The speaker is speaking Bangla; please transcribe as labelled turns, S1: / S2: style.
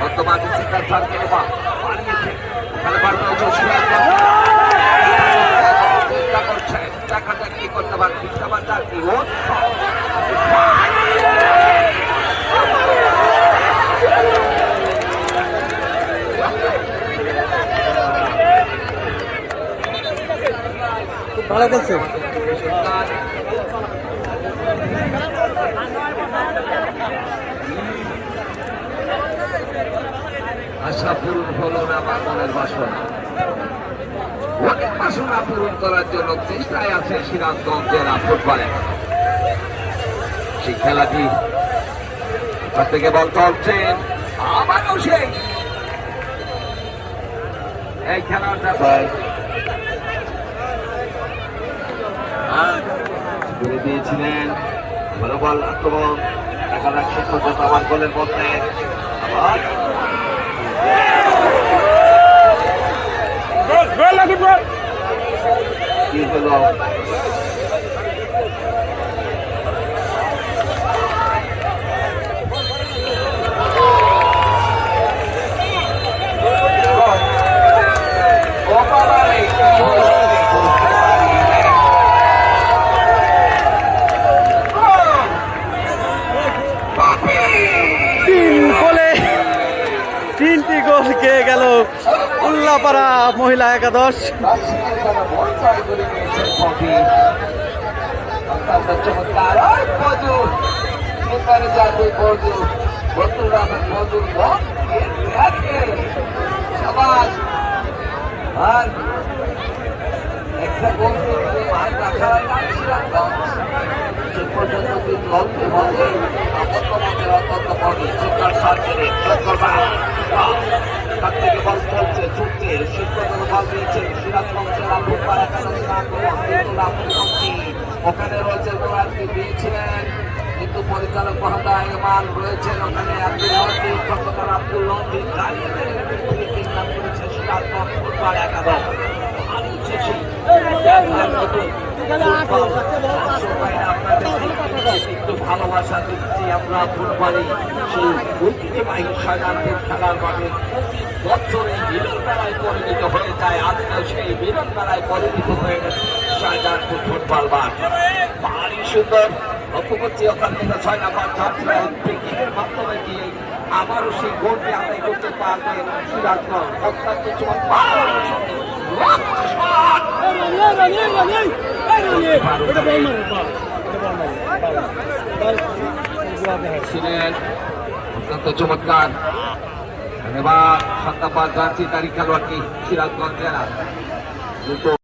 S1: বর্তমান চেষ্টা করছে টাকাটা কি করতে পারছি সমাচার কি
S2: ভালো করছে।
S1: আশা পূরণ হলো না আমার মনের বাসনা, অনেক বাসনা পূরণ করার জন্য চেষ্টায় আছে সিরাজগঞ্জের ফুটবলে। সেই খেলাটি থেকে বল চলছে আবারও সেই এই খেলাটা করে দিয়েছিলেন। ভালো বল আক্রমণ দেখা যাচ্ছে পর্যন্ত আমার গোলের মধ্যে আবার কি হলো
S2: তিনটি গোল খেয়ে গেল উল্লাপাড়া মহিলা একাদশ।
S1: তার থেকে বল চলছে ছুটছে সিদ্ধান্ত বল দিয়েছে সিরাজগঞ্জের ওখানে রয়েছে গোলাপি দিয়েছিলেন কিন্তু পরিচালক মহোদয় মান রয়েছেন ওখানে আব্দুল লতিফ দাঁড়িয়ে করেছে সিরাজগঞ্জ ফুটবল একাদশ। একটু ভালোবাসা দিচ্ছি আমরা ফুটবলে সেই ঐতিহ্যবাহী সাজানপুর খেলার মাঠে বছরে মিলন মেলায় পরিণত হয়ে যায়। আজকাল সেই মিলন মেলায় পরিণত হয়ে গেছে সাজানপুর ফুটবল মাঠ। ভারী সুন্দর লক্ষ্য করছি ওখান থেকে 6 নাম্বার টেকনিকের মাধ্যমে গিয়ে আবারও সেই গোলটি আদায় করতে পারবে সিরাজগঞ্জ। অত্যন্ত ছিলেন অত্যন্ত চমৎকার। এবার 7 নাম্বার জার্সি তারিখ খেলোয়াড়টি সিরাজগঞ্জ জেলা।